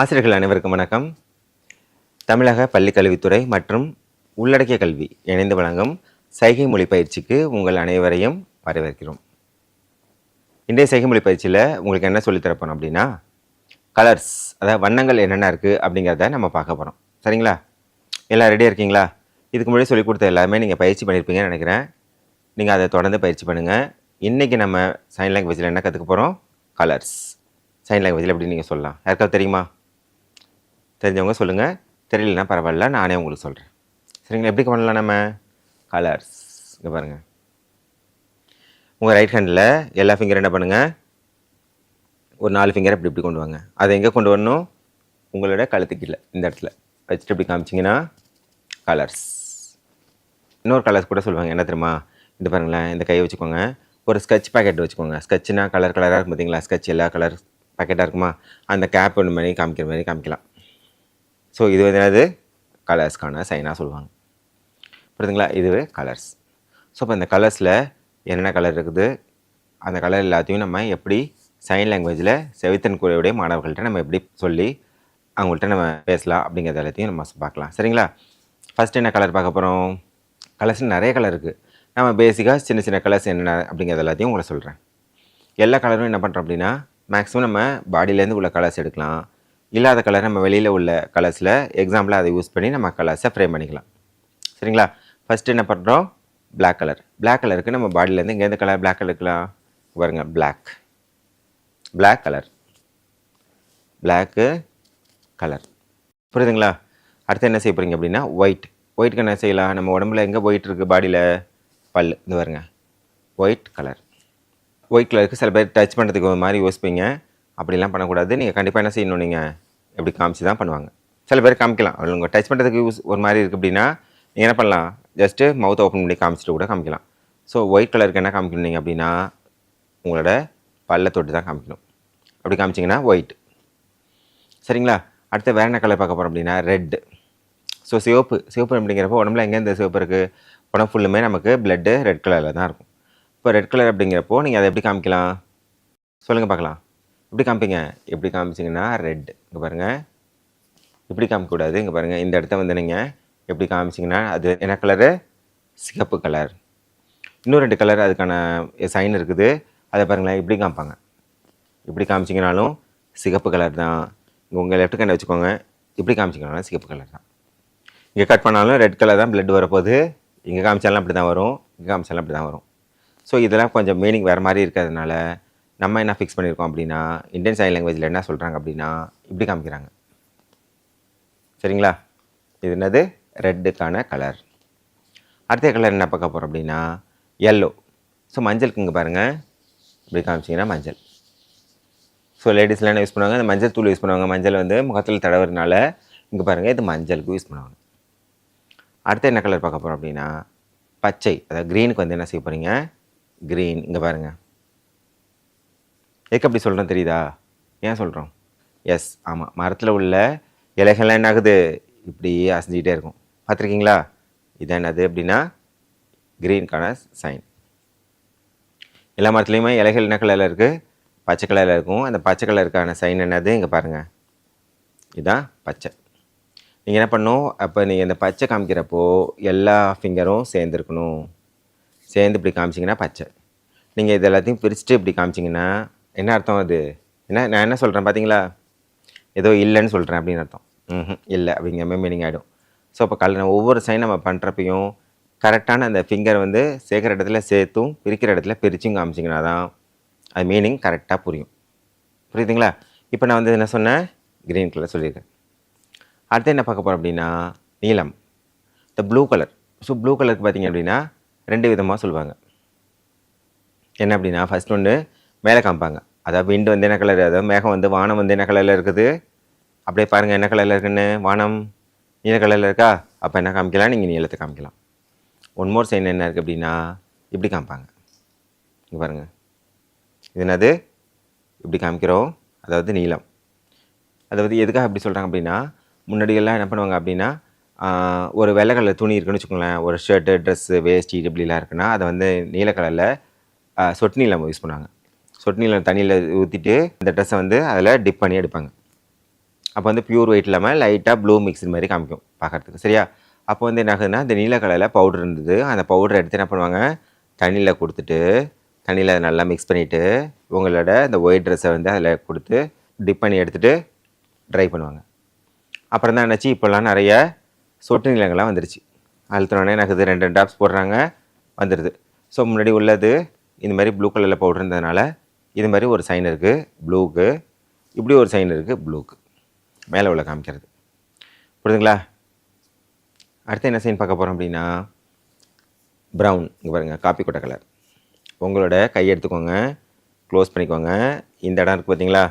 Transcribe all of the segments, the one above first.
ஆசிரியர்கள் அனைவருக்கும் வணக்கம். தமிழக பள்ளிக்கல்வித்துறை மற்றும் உள்ளடக்கிய கல்வி இணைந்து வழங்கும் சைகை மொழி பயிற்சிக்கு உங்கள் அனைவரையும் வரவேற்கிறோம். இன்றைய சைகை மொழி பயிற்சியில் உங்களுக்கு என்ன சொல்லித்தரப்போம் அப்படின்னா, கலர்ஸ், அதாவது வண்ணங்கள் என்னென்ன இருக்குது அப்படிங்கிறத நம்ம பார்க்க போகிறோம். சரிங்களா? எல்லாம் ரெடியாக இருக்கீங்களா? இதுக்கு முன்னாடி சொல்லிக் கொடுத்த எல்லாமே நீங்கள் பயிற்சி பண்ணியிருப்பீங்கன்னு நினைக்கிறேன். நீங்கள் அதை தொடர்ந்து பயிற்சி பண்ணுங்கள். இன்றைக்கி நம்ம சைன் லாங்குவேஜில் என்ன கற்றுக்க போகிறோம்? கலர்ஸ். சைன் லாங்குவேஜில் எப்படி நீங்கள் சொல்லலாம்? யாருக்காவது தெரியுமா? தெரிஞ்சவங்க சொல்லுங்கள், தெரியலனா பரவாயில்ல, நானே உங்களுக்கு சொல்கிறேன். சரிங்களா? எப்படி பண்ணலாம் நம்ம? கலர்ஸ். இங்கே பாருங்கள், உங்கள் ரைட் ஹேண்டில் எல்லா ஃபிங்கர் என்ன பண்ணுங்கள், ஒரு 4 ஃபிங்கரை இப்படி கொண்டு வாங்க. அதை எங்கே கொண்டு வரணும்? உங்களோட கழுத்துக்கு கீழே இந்த இடத்துல வச்சுட்டு இப்படி காமிச்சிங்கன்னா கலர்ஸ். இன்னொரு கலர்ஸ் கூட சொல்லுவாங்க, என்ன தெரியுமா? இந்த பாருங்களேன், இந்த கையை வச்சுக்கோங்க, ஒரு ஸ்கெட்ச் பேக்கெட் வச்சுக்கோங்க. ஸ்கெட்ச்னா கலராக இருக்கும் பார்த்தீங்களா? ஸ்கெட்ச் எல்லா கலர் பேக்கெட்டாக இருக்குமா? அந்த கேப் ஒன்று மாதிரி காமிக்கிற மாதிரி காமிக்கலாம். ஸோ இது வந்து என்னது? கலர்ஸ்க்கான சைனாக சொல்லுவாங்க. புரியுதுங்களா? இதுவே கலர்ஸ். ஸோ இப்போ இந்த கலர்ஸில் என்னென்ன கலர் இருக்குது, அந்த கலர் எல்லாத்தையும் நம்ம எப்படி சைன் லாங்குவேஜில் செவித்திறன் குறைவுடைய மாணவர்கள்ட்ட நம்ம எப்படி சொல்லி அவங்கள்ட்ட நம்ம பேசலாம் அப்படிங்கிறது எல்லாத்தையும் நம்ம பார்க்கலாம். சரிங்களா? ஃபஸ்ட்டு என்ன கலர் பார்க்க போகிறோம்? கலர்ஸ் நிறைய கலர் இருக்குது. நம்ம பேசிக்காக சின்ன சின்ன கலர்ஸ் என்னென்ன அப்படிங்கிறது எல்லாத்தையும் உங்களை சொல்கிறேன். எல்லா கலரும் என்ன பண்ணுறோம் அப்படின்னா, மேக்ஸிமம் நம்ம பாடியிலேருந்து உள்ள கலர்ஸ் எடுக்கலாம். இல்லாத கலர் நம்ம வெளியில் உள்ள கலர்ஸில் எக்ஸாம்பிளாக அதை யூஸ் பண்ணி நம்ம கலர்ஸை ஃப்ரேம் பண்ணிக்கலாம். சரிங்களா? ஃபஸ்ட்டு என்ன பண்ணுறோம்? Black colour. பிளாக் கலருக்கு நம்ம பாடியிலேருந்து இங்கே எந்த கலர் பிளாக் கலருக்கலாம் பாருங்கள், பிளாக் கலர், பிளாக்கு கலர். புரியுதுங்களா? அடுத்து என்ன செய்ய போகிறீங்க அப்படின்னா, ஒயிட்டுக்கு என்ன செய்யலாம்? நம்ம உடம்புல எங்கே ஒயிட் இருக்குது பாடியில்? பல். இந்த பாருங்க, ஒயிட் கலர். ஒயிட் கலருக்கு சில பேர் டச் பண்ணுறதுக்கு ஒரு மாதிரி யோசிப்பீங்க. அப்படிலாம் பண்ணக்கூடாது. நீங்கள் கண்டிப்பாக என்ன செய்யணும்? நீங்கள் எப்படி காமிச்சு தான் பண்ணுவாங்க. சில பேர் காமிக்கலாம், உங்கள் டச் பண்ணுறதுக்கு ஒரு மாதிரி இருக்குது அப்படின்னா நீங்கள் என்ன பண்ணலாம்? ஜஸ்ட்டு மவுத் ஓப்பன் பண்ணி காமிச்சிட்டு கூட காமிக்கலாம். ஸோ ஒயிட் கலருக்கு என்ன காமிக்கணும் நீங்கள் அப்படின்னா, உங்களோட பல்லை தொட்டு தான் காமிக்கணும். அப்படி காமிச்சிங்கன்னா ஒயிட். சரிங்களா? அடுத்து வேறு என்ன கலர் பார்க்க போகிறோம் அப்படின்னா, ரெட்டு. ஸோ சிவப்பு அப்படிங்கிறப்போ உடம்புல எங்கேருந்து சிவப்பு இருக்குது? உடம்பு ஃபுல்லுமே நமக்கு பிளட்டு ரெட் கலரில் தான் இருக்கும். இப்போ ரெட் கலர் அப்படிங்கிறப்போ நீங்கள் அதை எப்படி காமிக்கலாம்? சொல்லுங்கள் பார்க்கலாம். எப்படி காமிப்பீங்க? எப்படி காமிச்சிங்கன்னா ரெட். இங்கே பாருங்கள், இப்படி காமிக்கக்கூடாது. இங்கே பாருங்கள், இந்த இடத்த வந்து நீங்கள் எப்படி காமிச்சிங்கன்னா அது என்ன கலரு? சிகப்பு கலர். இன்னும் 2 கலர் அதுக்கான சைன் இருக்குது. அதை பாருங்களேன், இப்படி காமிப்பாங்க. இப்படி காமிச்சிங்கனாலும் சிகப்பு கலர் தான். இங்கே உங்கள் லெஃப்ட் ஹேண்டை வச்சுக்கோங்க, இப்படி காமிச்சிங்கனாலும் சிகப்பு கலர் தான். இங்கே கட் பண்ணாலும் ரெட் கலர் தான் பிளட் வரப்போகுது. இங்கே காமிச்சாலும் அப்படி தான் வரும், இங்கே காமிச்சாலும் அப்படி தான் வரும். ஸோ இதெல்லாம் கொஞ்சம் மீனிங் வேறு மாதிரி இருக்கிறதுனால நம்ம என்ன ஃபிக்ஸ் பண்ணியிருக்கோம் அப்படின்னா, இந்தியன் சைன் லாங்குவேஜில் என்ன சொல்கிறாங்க அப்படின்னா, இப்படி காமிக்கிறாங்க. சரிங்களா? இது என்னது? ரெட்டுக்கான கலர். அடுத்த கலர் என்ன பார்க்க போகிறோம் அப்படின்னா, எல்லோ. ஸோ மஞ்சளுக்கு இங்கே பாருங்கள், இப்படி காமிச்சிங்கன்னா மஞ்சள். ஸோ லேடிஸ்லாம் என்ன யூஸ் பண்ணுவாங்க? இந்த மஞ்சள் தூள் யூஸ் பண்ணுவாங்க. மஞ்சள் வந்து முகத்தில் தடவுறதுனால இங்கே பாருங்கள், இது மஞ்சளுக்கு யூஸ் பண்ணுவாங்க. அடுத்து என்ன கலர் பார்க்க போகிறோம் அப்படின்னா, பச்சை. அதாவது க்ரீனுக்கு வந்து என்ன செய்ய போகிறீங்க? க்ரீன். இங்கே பாருங்கள், எதுக்கு அப்படி சொல்கிறோம் தெரியுதா? ஏன் சொல்கிறோம்? எஸ், ஆமாம், மரத்தில் உள்ள இலைகள்லாம் என்ன ஆகுது? இப்படி அசைஞ்சிக்கிட்டே இருக்கும். பார்த்துருக்கீங்களா? இதான் என்னது அப்படின்னா க்ரீனுக்கான சைன். எல்லா மரத்துலேயுமே இலைகள் என்ன கலரில் இருக்குது? பச்சை கலரில் இருக்கும். அந்த பச்சை கலருக்கான சைன் என்னது? இங்கே பாருங்கள், இதுதான் பச்சை. நீங்கள் என்ன பண்ணணும்? அப்போ நீங்கள் இந்த பச்சை காமிக்கிறப்போ எல்லா ஃபிங்கரும் சேர்ந்துருக்கணும். சேர்ந்து இப்படி காமிச்சிங்கன்னா பச்சை. நீங்கள் இது எல்லாத்தையும் பிரிச்சுட்டு இப்படி காமிச்சிங்கன்னா என்ன அர்த்தம்? அது என்ன? நான் என்ன சொல்கிறேன் பார்த்தீங்களா? ஏதோ இல்லைன்னு சொல்கிறேன் அப்படின்னு அர்த்தம். இல்லை அப்படிங்கிற மாதிரி மீனிங் ஆகிடும். ஸோ அப்போ ஒவ்வொரு சைன் நம்ம பண்ணுறப்பையும் கரெக்டான அந்த ஃபிங்கர் வந்து சேர்க்குற இடத்துல சேர்த்தும் பிரிக்கிற இடத்துல பிரிச்சும் காமிச்சிங்கன்னா தான் அது மீனிங் கரெக்டாக புரியும். புரியுதுங்களா? இப்போ நான் வந்து என்ன சொன்னேன்? க்ரீன் கலர் சொல்லியிருக்கேன். அடுத்து என்ன பார்க்க போகிறோம் அப்படின்னா, நீலம், இந்த ப்ளூ கலர். ஸோ ப்ளூ கலருக்கு பார்த்திங்க அப்படின்னா 2 விதமாக சொல்லுவாங்க. என்ன அப்படின்னா, ஃபஸ்ட் ஒன்று மேலே காமிப்பாங்க. அதாவது விண்டு வந்து என்ன கலர், அதாவது மேகம் வந்து வானம் வந்து என்ன கலரில் இருக்குது? அப்படியே பாருங்கள் என்ன கலரில் இருக்குன்னு. வானம் நீல கலரில் இருக்கா? அப்போ என்ன காமிக்கலாம்? நீங்கள் நீளத்தை காமிக்கலாம். ஒன் மோர் சைன் என்ன இருக்குது அப்படின்னா, இப்படி காமிப்பாங்க. இங்கே பாருங்கள், இது என்னது? இப்படி காமிக்கிறோம், அதாவது நீலம். அதாவது எதுக்காக அப்படி சொல்கிறாங்க அப்படின்னா, முன்னாடியெல்லாம் என்ன பண்ணுவாங்க அப்படின்னா, ஒரு வெள்ளை கலர் துணி இருக்குன்னு வச்சுக்கோங்களேன், ஒரு ஷர்ட்டு, ட்ரெஸ்ஸு, வேஷ்டி இப்படிலாம் இருக்குன்னா, அதை வந்து நீல கலரில் சொட்டு நீலம் யூஸ் பண்ணுவாங்க. சொட்டு நீலம் தண்ணியில் ஊற்றிட்டு இந்த ட்ரெஸ்ஸை வந்து அதில் டிப் பண்ணி எடுப்பாங்க. அப்போ வந்து பியூர் ஒயிட் இல்லாமல் லைட்டாக ப்ளூ மிக்ஸ் மாதிரி காமிக்கும் பார்க்குறதுக்கு. சரியா? அப்போ வந்து என்ன ஆகுதுன்னா, இந்த நீல கலரில் பவுடர் இருந்தது. அந்த பவுடரை எடுத்து என்ன பண்ணுவாங்க, தண்ணியில் கொடுத்துட்டு, தண்ணியில் அதை நல்லா மிக்ஸ் பண்ணிவிட்டு, உங்களோட இந்த ஒயிட் ட்ரெஸ்ஸை வந்து அதில் கொடுத்து டிப் பண்ணி எடுத்துகிட்டு ட்ரை பண்ணுவாங்க. அப்புறம் தான் என்னாச்சு, இப்போல்லாம் நிறைய சொட்டு நீளங்கள்லாம் வந்துருச்சு. அழுத்தினோடனே எனக்கு 2 ட்ராப்ஸ் போடுறாங்க, வந்துடுது. ஸோ முன்னாடி உள்ளது இந்த மாதிரி ப்ளூ கலரில் பவுடர் இருந்ததுனால இது மாதிரி ஒரு சைன் இருக்குது ப்ளூக்கு, இப்படி ஒரு சைன் இருக்குது ப்ளூக்கு, மேலே உள்ள காமிக்கிறது. புரியுதுங்களா? அடுத்து என்ன சைன் பார்க்க போகிறோம் அப்படின்னா, ப்ரௌன். இங்கே பாருங்கள், காப்பி கொட்டை கலர். உங்களோட கையை எடுத்துக்கோங்க, க்ளோஸ் பண்ணிக்கோங்க. இந்த இடம் இருக்குது பார்த்தீங்களா,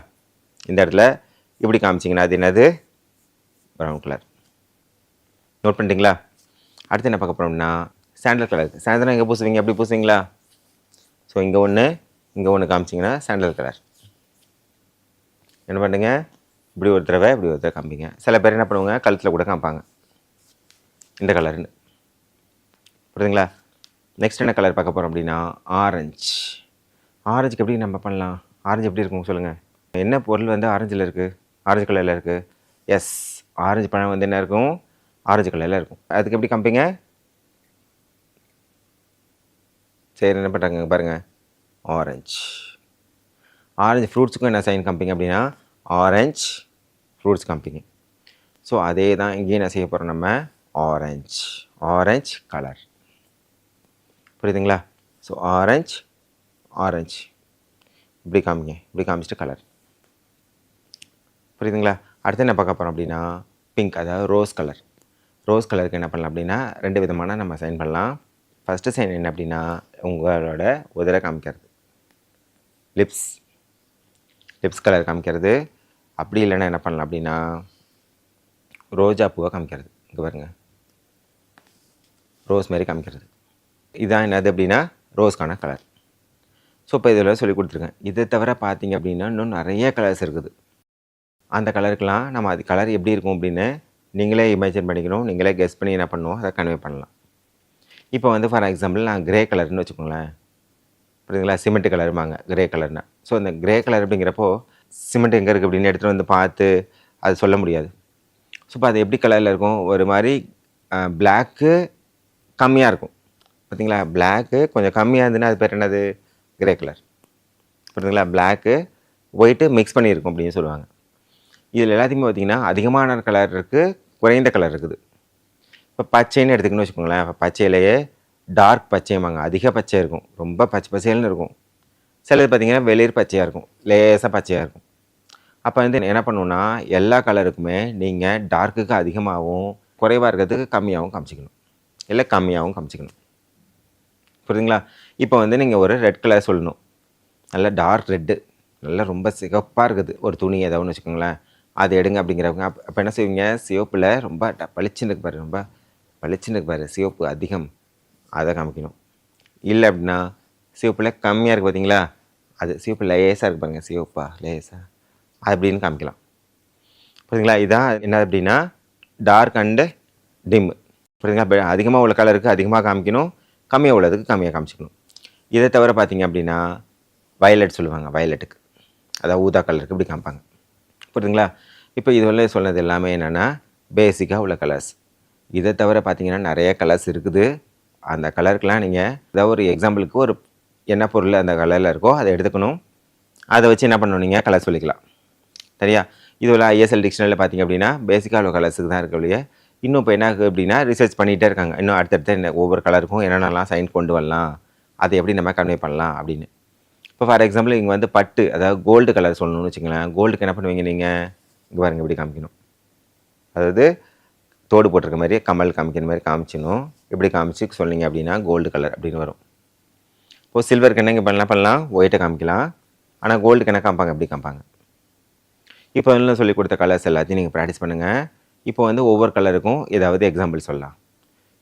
இந்த இடத்துல இப்படி காமிச்சிங்கன்னா அது என்னது, ப்ரௌன் கலர். நோட் பண்ணிட்டீங்களா? அடுத்து என்ன பார்க்க போகிறோம்னா, சாண்டல் கலர். சாயந்தரம் எங்கே பூசுவீங்க, அப்படி பூசுவீங்களா? ஸோ இங்கே ஒன்று காமிச்சிங்கன்னா சாண்டல் கலர். என்ன பண்ணுங்க, இப்படி ஒரு தடவை இப்படி ஒரு தடவை காமிப்பீங்க. சில பேர் என்ன பண்ணுவாங்க, கழுத்தில் கூட காமிப்பாங்க இந்த கலர்னு. புரியுதுங்களா? நெக்ஸ்ட் என்ன கலர் பார்க்க போகிறோம் அப்படின்னா, ஆரஞ்சு. ஆரஞ்சுக்கு எப்படி நம்ம பண்ணலாம், ஆரஞ்சு எப்படி இருக்கும் சொல்லுங்கள். என்ன பொருள் வந்து ஆரஞ்சில் இருக்குது, ஆரஞ்சு கலரில் இருக்குது? எஸ், ஆரஞ்சு பழம் வந்து என்ன இருக்கும், ஆரஞ்சு கலரில் இருக்கும். அதுக்கு எப்படி காமிப்பீங்க? சரி, என்ன பண்ணுறாங்க பாருங்கள், ஆரஞ்சு. ஆரஞ்சு ஃப்ரூட்ஸுக்கும் என்ன சைன் காமிப்பீங்க அப்படின்னா, ஆரஞ்சு ஃப்ரூட்ஸ் காமிப்பீங்க. ஸோ அதே தான் இங்கேயும் என்ன செய்ய போகிறோம், நம்ம ஆரஞ்சு கலர். புரியுதுங்களா? ஸோ ஆரஞ்சு இப்படி காமிங்க, இப்படி காமிச்சிட்டு கலர். புரியுதுங்களா? அடுத்து என்ன பார்க்க போகிறோம் அப்படின்னா, பிங்க், அதாவது ரோஸ் கலர். ரோஸ் கலருக்கு என்ன பண்ணலாம் அப்படின்னா, 2 விதமான நம்ம சைன் பண்ணலாம். ஃபஸ்ட்டு சைன் என்ன அப்படின்னா, உங்களோட உதரை காமிக்கிறது, லிப்ஸ் கலர் காமிக்கிறது. அப்படி இல்லைன்னா என்ன பண்ணலாம் அப்படின்னா, ரோஜா பூவை காமிக்கிறது. இங்கே பாருங்க, ரோஸ் மாதிரி காமிக்கிறது. இதுதான் என்னது அப்படின்னா, ரோஸ்க்கான கலர். ஸோ இப்போ இதில் சொல்லி கொடுத்துருக்கேன். இதை தவிர பார்த்தீங்க அப்படின்னா இன்னும் நிறைய கலர்ஸ் இருக்குது. அந்த கலருக்கெலாம் நம்ம அது கலர் எப்படி இருக்கும் அப்படின்னு நீங்களே இமேஜின் பண்ணிக்கணும், நீங்களே கெஸ் பண்ணி என்ன பண்ணணும், அதை கன்வே பண்ணலாம். இப்போ வந்து ஃபார் எக்ஸாம்பிள் நான் கிரே கலர்னு வச்சுக்கோங்களேன். புரியுதுங்களா? சிமெண்ட் கலருமாங்க கிரே கலர்னா. ஸோ இந்த கிரே கலர் அப்படிங்கிறப்போ சிமெண்ட் எங்கே இருக்குது அப்படின்னு எடுத்துகிட்டு வந்து பார்த்து அது சொல்ல முடியாது. ஸோ இப்போ அது எப்படி கலரில் இருக்கும், ஒரு மாதிரி பிளாக்கு கம்மியாக இருக்கும். பார்த்தீங்களா? பிளாக்கு கொஞ்சம் கம்மியாக இருந்துன்னா அது பேர் என்னது, கிரே கலர். புரியுதுங்களா? பிளாக்கு ஒயிட்டு மிக்ஸ் பண்ணியிருக்கும் அப்படின்னு சொல்லுவாங்க. இதில் எல்லாத்தையுமே பார்த்திங்கன்னா அதிகமான கலர் இருக்குது, குறைந்த கலர் இருக்குது. இப்போ பச்சைன்னு எடுத்துக்கணும்னு வச்சுக்கோங்களேன். இப்போ பச்சையிலேயே டார்க் பச்சைமாங்க, அதிக பச்சை இருக்கும், ரொம்ப பச்சை பச்சைன்னு இருக்கும். சிலது பார்த்திங்கன்னா வெளிர் பச்சையாக இருக்கும், லேசாக பச்சையாக இருக்கும். அப்போ வந்து என்ன பண்ணுவோன்னா, எல்லா கலருக்குமே நீங்கள் டார்க்குக்கு அதிகமாகவும் குறைவாக இருக்கிறதுக்கு கம்மியாகவும் காமிச்சிக்கணும், இல்லை கம்மியாகவும் காமிச்சிக்கணும். புரியுதுங்களா? இப்போ வந்து நீங்கள் ஒரு ரெட் கலர் சொல்லணும், நல்லா டார்க் ரெட்டு, நல்லா ரொம்ப சிகப்பாக இருக்குது ஒரு துணி ஏதோ ஒன்று வச்சுக்கோங்களேன், அது எடுங்க அப்படிங்கிறவங்க. அப்போ என்ன செய்வீங்க, சிவப்பில் ரொம்ப பளிச்சுன்னு இருக்கு பாரு, ரொம்ப பளிச்சுன்னு இருக்கு பாரு, சிவப்பு அதிகம், அதை காமிக்கணும். இல்லை அப்படின்னா சிவப்பில் கம்மியாக இருக்குது பார்த்தீங்களா, அது சிவப்பு லேசாக இருக்குது பாருங்கள், சிவப்பா லேசாக அப்படின்னு காமிக்கலாம். புரியுதுங்களா? இதுதான் என்ன அப்படின்னா டார்க் அண்டு டிம். புரியுதுங்களா? அதிகமாக உள்ள கலருக்கு அதிகமாக காமிக்கணும், கம்மியாக உள்ளதுக்கு கம்மியாக காமிச்சிக்கணும். இதை தவிர பார்த்தீங்க அப்படின்னா வயலட் சொல்லுவாங்க, வயலட்டுக்கு அதாவது ஊதா கலருக்கு இப்படி காமிப்பாங்க. புரியுதுங்களா? இப்போ இதுவரை சொன்னது எல்லாமே என்னென்னா பேசிக்காக உள்ள கலர்ஸ். இதை தவிர பார்த்தீங்கன்னா நிறைய கலர்ஸ் இருக்குது. அந்த கலருக்கெலாம் நீங்கள் ஏதாவது ஒரு எக்ஸாம்பிளுக்கு ஒரு என்ன பொருள் அந்த கலரில் இருக்கோ அதை எடுத்துக்கணும், அதை வச்சு என்ன பண்ணணும், நீங்கள் கலர் சொல்லிக்கலாம். சரியா? இதுவரை ஐஎஸ்எல் டிக்ஷனரியில் பார்த்தீங்க அப்படின்னா பேசிக்காக உள்ள கலர்ஸுக்கு தான் இருக்கக்கூடிய. இன்னும் இப்போ என்ன ஆகுது அப்படின்னா ரிசர்ச் பண்ணிகிட்டே இருக்காங்க, இன்னும் அடுத்தடுத்த ஒவ்வொரு கலருக்கும் என்னென்னலாம் சைன் கொண்டு வரலாம், அதை எப்படி நம்ம கன்வே பண்ணலாம் அப்படின்னு. இப்போ ஃபார் எக்ஸாம்பிள் இங்கே வந்து பட்டு, அதாவது கோல்டு கலர் சொல்லணும்னு வச்சுங்களேன். கோல்டுக்கு என்ன பண்ணுவீங்க நீங்கள், இங்கே பாருங்கள் இப்படி காமிக்கணும், அதாவது தோடு போட்டிருக்க மாதிரி கமல் காமிக்கிற மாதிரி காமிச்சிடணும். இப்படி காமிச்சு சொன்னீங்க அப்படின்னா கோல்டு கலர் அப்படின்னு வரும். இப்போது சில்வருக்கு என்ன இங்கே பண்ணலாம், ஒயிட்டை காமிக்கலாம். ஆனால் கோல்டுக்கு என்ன காமிப்பாங்க, எப்படி காமிப்பாங்க. இப்போ வந்து சொல்லி கொடுத்த கலர்ஸ் எல்லாத்தையும் நீங்கள் ப்ராக்டிஸ் பண்ணுங்கள். இப்போ வந்து ஒவ்வொரு கலருக்கும் ஏதாவது எக்ஸாம்பிள் சொல்லலாம்.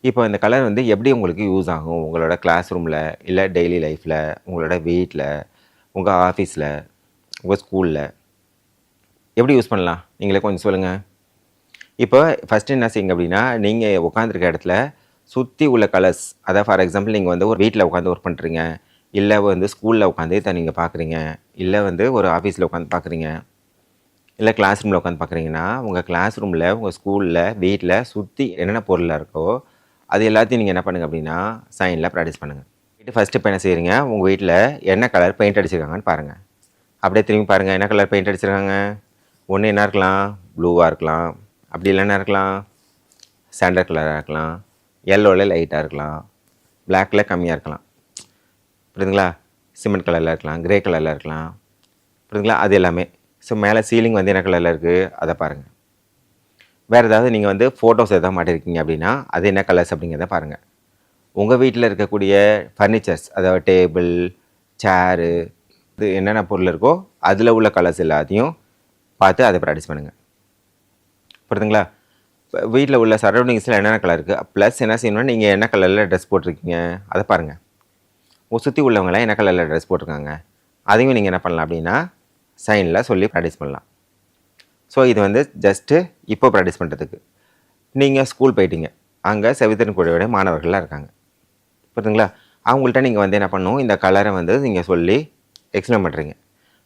இப்போ இந்த கலர் வந்து எப்படி உங்களுக்கு யூஸ் ஆகும், உங்களோட கிளாஸ் ரூமில், இல்லை டெய்லி லைஃப்பில், உங்களோட வீட்டில், உங்கள் ஆஃபீஸில், உங்கள் ஸ்கூலில் எப்படி யூஸ் பண்ணலாம் நீங்களே கொஞ்சம் சொல்லுங்கள். இப்போ ஃபஸ்ட்டு என்ன செய்யுங்க அப்படின்னா, நீங்கள் உட்காந்துருக்க இடத்துல சுற்றி உள்ள கலர்ஸ், அதாவது ஃபார் எக்ஸாம்பிள் நீங்கள் வந்து ஒரு வீட்டில் உட்காந்து ஒர்க் பண்ணுறீங்க, இல்லை வந்து ஸ்கூலில் உட்காந்து இதை நீங்கள் பார்க்குறீங்க, இல்லை வந்து ஒரு ஆஃபீஸில் உட்காந்து பார்க்குறீங்க, இல்லை கிளாஸ் ரூமில் உட்காந்து பார்க்குறீங்கன்னா, உங்கள் கிளாஸ் ரூமில், உங்கள் ஸ்கூலில், வீட்டில் சுற்றி என்னென்ன பொருளாக இருக்கோ அது எல்லாத்தையும் நீங்கள் என்ன பண்ணுங்கள் அப்படின்னா சைனில் ப்ராக்டிஸ் பண்ணுங்கள். ஃபஸ்ட்டு இப்போ என்ன செய்கிறீங்க, உங்கள் வீட்டில் என்ன கலர் பெயிண்ட் அடிச்சிருக்காங்கன்னு பாருங்கள். அப்படியே திரும்பி பாருங்கள், என்ன கலர் பெயிண்ட் அடிச்சிருக்காங்க. ஒன்று என்ன இருக்கலாம், ப்ளூவாக இருக்கலாம், அப்படி இல்லைன்னா இருக்கலாம் சாண்டல் கலராக இருக்கலாம், எல்லோவில் லைட்டாக இருக்கலாம், பிளாக்கில் கம்மியாக இருக்கலாம், புரியுதுங்களா, சிமெண்ட் கலரில் இருக்கலாம், கிரே கலரில் இருக்கலாம், புரியுதுங்களா, அது எல்லாமே. ஸோ மேலே சீலிங் வந்து என்ன கலரில் இருக்குது அதை பாருங்கள். வேறு ஏதாவது நீங்கள் வந்து ஃபோட்டோஸ் எதாவது மாட்டிருக்கீங்க அப்படின்னா அது என்ன கலர்ஸ் அப்படிங்கிறத பாருங்கள். உங்கள் வீட்டில் இருக்கக்கூடிய ஃபர்னிச்சர்ஸ், அதாவது டேபிள், சேரு, இது என்னென்ன பொருள் இருக்கோ அதில் உள்ள கலர்ஸ் எல்லாத்தையும் பார்த்து அதை ப்ராக்டிஸ் பண்ணுங்கள். புரியுதுங்களா. இப்போ வீட்டில் உள்ள சரௌண்டிங்ஸில் என்னென்ன கலர் இருக்குது, ப்ளஸ் என்ன செய்யணும்னா நீங்கள் என்ன கலரில் ட்ரெஸ் போட்டிருக்கீங்க அதை பாருங்கள். சுற்றி உள்ளவங்களாம் என்ன கலரில் ட்ரெஸ் போட்டிருக்காங்க அதையும் நீங்கள் என்ன பண்ணலாம் அப்படின்னா சைனில் சொல்லி ப்ராக்டிஸ் பண்ணலாம். ஸோ இது வந்து ஜஸ்ட்டு இப்போ ப்ராக்டிஸ் பண்ணுறதுக்கு. நீங்கள் ஸ்கூல் போயிட்டீங்க, அங்கே செவித்திறன் குழுவுடைய மாணவர்கள்லாம் இருக்காங்க, புரியுதுங்களா. அவங்கள்ட்ட நீங்கள் வந்து என்ன பண்ணணும், இந்த கலரை வந்து நீங்கள் சொல்லி எக்ஸ்பிளைன் பண்ணுறீங்க.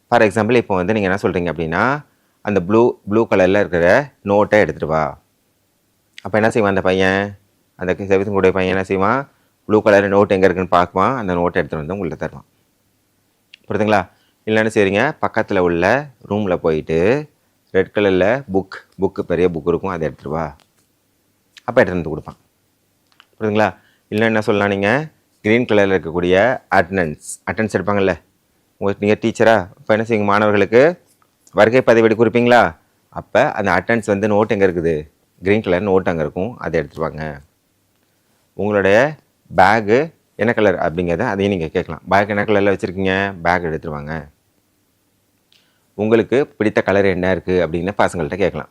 ஃபார் எக்ஸாம்பிள் இப்போ வந்து நீங்கள் என்ன சொல்கிறீங்க அப்படின்னா, அந்த ப்ளூ கலரில் இருக்கிற நோட்டை எடுத்துகிட்டு வா. அப்போ என்ன செய்வான் அந்த பையன், அந்த செவித்திறன் கூடிய பையன் என்ன செய்வான், ப்ளூ கலர் நோட் எங்கே இருக்குன்னு பார்க்குவான், அந்த நோட்டை எடுத்துகிட்டு வந்து உங்கள்கிட்ட தருவான், புரியுதுங்களா. இல்லைன்னு சரிங்க, பக்கத்தில் உள்ள ரூமில் போயிட்டு ரெட் கலரில் புக்கு பெரிய புக் இருக்கும், அதை எடுத்துகிட்டு வா. அப்போ எடுத்துகிட்டு வந்து கொடுப்பான், புரியுதுங்களா. இல்லை என்ன சொல்லலாம், நீங்கள் க்ரீன் கலரில் இருக்கக்கூடிய அட்டெண்டன்ஸ் எடுப்பாங்கள்ல, நீங்கள் டீச்சராக இப்போ என்ன செய்யுங்க, மாணவர்களுக்கு வருகை பதிவேடு குறிப்பீங்களா, அப்போ அந்த அட்டெண்டன்ஸ் வந்து நோட் எங்கே இருக்குது, க்ரீன் கலர் நோட் அங்கே இருக்கும், அதை எடுத்துகிட்டு வாங்க. உங்களுடைய பேகு என்ன கலர் அப்படிங்கிறத அதையும் நீங்கள் கேட்கலாம். பேக் என்ன கலரில் வச்சுருக்கீங்க, பேக் எடுத்துகிட்டு வாங்க. உங்களுக்கு பிடித்த கலர் என்ன இருக்குது அப்படின்னு பசங்கள்கிட்ட கேட்கலாம்.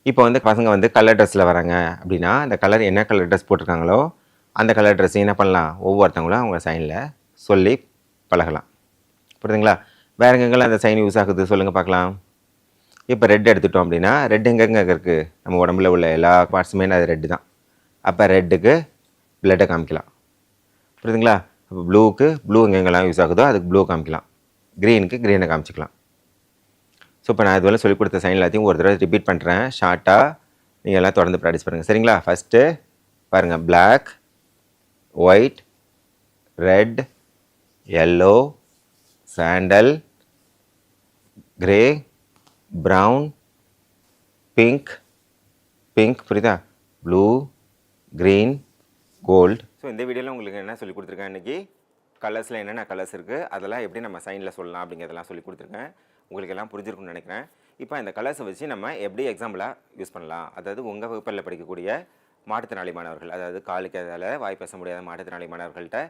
இப்போ வந்து பசங்க வந்து கலர் ட்ரெஸ்ஸில் வராங்க அப்படின்னா அந்த கலர் என்ன கலர் ட்ரெஸ் போட்டிருக்காங்களோ அந்த கலர் ட்ரெஸ்ஸையும் என்ன பண்ணலாம், ஒவ்வொருத்தவங்களும் அவங்க சைனில் சொல்லி பழகலாம், புரியுதுங்களா. வேறு எங்கெங்கெல்லாம் அந்த சைன் யூஸ் ஆகுது சொல்லுங்கள் பார்க்கலாம். இப்போ ரெட் எடுத்துட்டோம் அப்படின்னா ரெட் எங்கெங்கே இருக்குது, நம்ம உடம்புல உள்ள எல்லா பார்ட்ஸுமே அது ரெட்டு தான். அப்போ ரெட்டுக்கு பிளட்டை காமிக்கலாம், புரியுதுங்களா. அப்போ ப்ளூவுக்கு ப்ளூ எங்கெங்கெல்லாம் யூஸ் ஆகுதோ அதுக்கு ப்ளூ காமிக்கலாம், க்ரீனுக்கு க்ரீனை காமிச்சிக்கலாம். ஸோ இப்போ நான் இதுவரை சொல்லிக் கொடுத்த சைன் எல்லாத்தையும் ஒரு தடவை ரிப்பீட் பண்ணுறேன் ஷார்ட்டாக, நீங்கள் எல்லாம் தொடர்ந்து ப்ராக்டிஸ் பண்ணுங்கள், சரிங்களா. ஃபஸ்ட்டு பாருங்கள், black, white, red, yellow, sandal, grey, brown, pink, புரியுதா, ப்ளூ, க்ரீன், கோல்டு. ஸோ இந்த வீடியோவில் உங்களுக்கு என்ன சொல்லி கொடுத்துருக்கேன், இன்றைக்கி கலர்ஸில் என்னென்ன கலர்ஸ் இருக்குது அதெல்லாம் எப்படி நம்ம சைனில் சொல்லலாம் அப்படிங்கிறதெல்லாம் சொல்லி கொடுத்துருக்கேன். உங்களுக்கு எல்லாம் புரிஞ்சிருக்குன்னு நினைக்கிறேன். இப்போ இந்த கலர்ஸை வச்சு நம்ம எப்படி எக்ஸாம்பிளாக யூஸ் பண்ணலாம், அதாவது உங்கள் வகுப்பில் படிக்கக்கூடிய மாற்றுத்திறனாளி மாணவர்கள், அதாவது காலுக்கு வாய் பேச முடியாத மாற்றுத்திறனாளி மாணவர்கள்ட்ட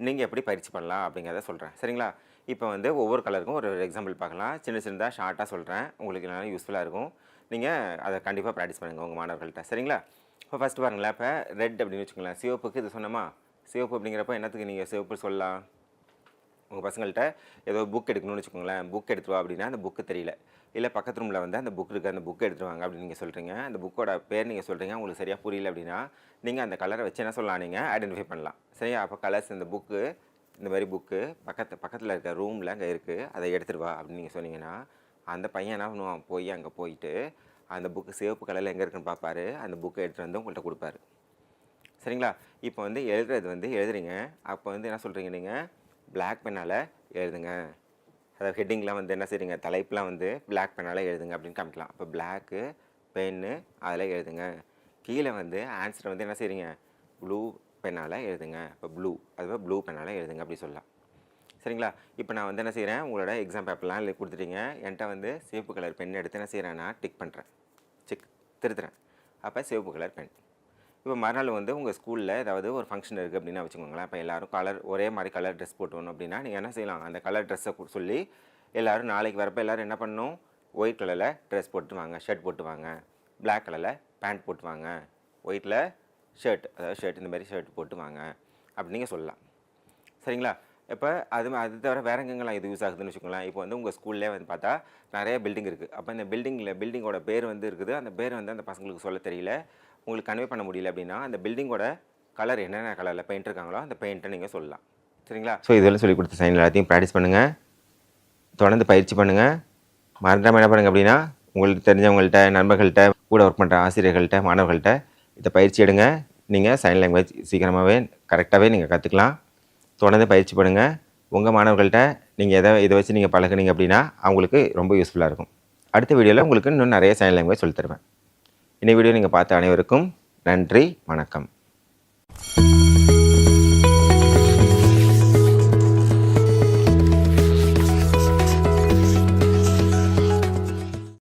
நீங்கள் எப்படி பயிற்சி பண்ணலாம் அப்படிங்கிறத சொல்கிறேன், சரிங்களா. இப்போ வந்து ஒவ்வொரு கலருக்கும் ஒரு எக்ஸாம்பிள் பார்க்கலாம், சின்னதாக ஷார்ட்டாக சொல்கிறேன், உங்களுக்கு எல்லாம் யூஸ்ஃபுல்லாக இருக்கும். நீங்கள் அதை கண்டிப்பாக ப்ராக்டிஸ் பண்ணுங்கள் உங்கள் மாணவர்கள்ட்ட, சரிங்களா. இப்போ ஃபஸ்ட்டு பாருங்களேன், இப்போ ரெட் அப்படின்னு வச்சுக்கலாம், சிவப்புக்கு இது சொன்னோமா, சிவப்பு அப்படிங்கிறப்ப என்னத்துக்கு நீங்கள் சிவப்பு சொல்லலாம், உங்கள் பசங்கள்கிட்ட ஏதோ புக் எடுக்கணும்னு வச்சுக்கோங்களேன், புக் எடுத்துருவா அப்படின்னா அந்த புக்கு தெரியல, இல்லை பக்கத்து ரூமில் வந்து அந்த புக் இருக்குது அந்த புக் எடுத்துருவாங்க அப்படின்னு நீங்கள் சொல்கிறீங்க, அந்த புக்கோட பேர் நீங்கள் சொல்கிறீங்க, உங்களுக்கு சரியாக புரியல அப்படின்னா நீங்கள் அந்த கலரை வச்சு என்ன சொல்லலாம், நீங்கள் ஐடென்டிஃபை பண்ணலாம், சரியா. அப்போ கலர்ஸ் இந்த புக்கு, இந்த மாதிரி புக்கு பக்கத்தில் இருக்க ரூமில் அங்கே இருக்குது, அதை எடுத்துருவா அப்படின்னு நீங்கள் சொன்னீங்கன்னா அந்த பையன் என்ன பண்ணுவான், அங்கே போயிட்டு அந்த புக்கு சிவப்பு கலரில் எங்கே இருக்குன்னு பார்ப்பாரு, அந்த புக்கை எடுத்துகிட்டு வந்து உங்கள்கிட்ட கொடுப்பாரு, சரிங்களா. இப்போ வந்து எழுதுறது வந்து எழுதுறீங்க, அப்போ வந்து என்ன சொல்கிறீங்க, நீங்கள் பிளாக் பென்னால் எழுதுங்க, அதாவது ஹெட்டிங்லாம் வந்து என்ன செய்றீங்க, தலைப்புலாம் வந்து பிளாக் பென்னால் எழுதுங்க அப்படின்னு காமிக்கலாம். அப்போ பிளாக்கு பென்னு அதில் எழுதுங்க, கீழே வந்து ஆன்சரை வந்து என்ன செய்றீங்க, ப்ளூ பென்னால் எழுதுங்க, இப்போ ப்ளூ அதுவே ப்ளூ பென்னால் எழுதுங்க அப்படி சொல்லலாம், சரிங்களா. இப்போ நான் வந்து என்ன செய்கிறேன், உங்களோட எக்ஸாம் பேப்பர்லாம் எழுதி கொடுத்துட்டீங்க, என்கிட்ட வந்து சிவப்பு கலர் பென் எடுத்து என்ன செய்கிறேன், நான் டிக் பண்ணுறேன், திருத்துறேன், அப்போ சிவப்பு கலர் பென். இப்போ மறுநாள் வந்து உங்கள் ஸ்கூலில் ஏதாவது ஒரு ஃபங்க்ஷன் இருக்குது அப்படின்னா வச்சுக்கோங்களேன், இப்போ எல்லோரும் ஒரே மாதிரி கலர் ட்ரெஸ் போட்டு வரணும் அப்படின்னா நீங்கள் என்ன செய்யலாம், அந்த கலர் ட்ரெஸ்ஸை சொல்லி எல்லோரும் நாளைக்கு வரப்போ எல்லோரும் என்ன பண்ணணும், ஒயிட் கலரில் ட்ரெஸ் போட்டு வாங்க, ஷர்ட் போட்டு வாங்க, பிளாக் கலரில் பேண்ட் போட்டு வாங்க, ஒயிட்டில் ஷர்ட், அதாவது ஷர்ட் இந்த மாதிரி ஷர்ட் போட்டு வாங்க அப்படின்னு நீங்கள் சொல்லலாம், சரிங்களா. இப்போ அது தவிர வேறு எங்கெங்கெல்லாம் இது யூஸ் ஆகுதுன்னு வச்சுக்கோங்களேன். இப்போ வந்து உங்கள் ஸ்கூல்லே வந்து பார்த்தா நிறைய பில்டிங் இருக்குது. அப்போ இந்த பில்டிங்கோட பேர் வந்து இருக்குது. அந்த பேர் வந்து அந்த பசங்களுக்கு சொல்ல தெரியல, உங்களுக்கு கன்வே பண்ண முடியல அப்படின்னா, அந்த பில்டிங்கோட கலர் என்னென்ன கலரில் பெயிண்ட் இருக்காங்களோ அந்த பெயிண்ட்டை நீங்கள் சொல்லலாம். சரிங்களா? ஸோ இதெல்லாம் சொல்லிக் கொடுத்த சைன் எல்லாத்தையும் ப்ராக்டிஸ் பண்ணுங்கள், தொடர்ந்து பயிற்சி பண்ணுங்கள். மறந்துடாமல் என்ன பண்ணுங்கள் அப்படின்னா, உங்களுக்கு தெரிஞ்சவங்கள்ட்ட, நண்பர்கள்ட்ட, கூட ஒர்க் பண்ணுற ஆசிரியர்கள்ட்ட, மாணவர்கள்ட்ட இதை பயிற்சி எடுங்க. நீங்கள் சைன் லாங்குவேஜ் சீக்கிரமாகவே கரெக்டாகவே நீங்கள் கற்றுக்கலாம். தொடர்ந்து பயிற்சி பண்ணுங்கள். உங்கள் மாணவர்கள்ட்ட நீங்கள் இதை வச்சு நீங்கள் பழகுனீங்க அப்படின்னா அவங்களுக்கு ரொம்ப யூஸ்ஃபுல்லாக இருக்கும். அடுத்த வீடியோவில் உங்களுக்கு இன்னும் நிறைய சைன் லாங்குவேஜ் சொல்லித் தருவேன். இந்த வீடியோ நீங்கள் பார்த்த அனைவருக்கும் நன்றி, வணக்கம்.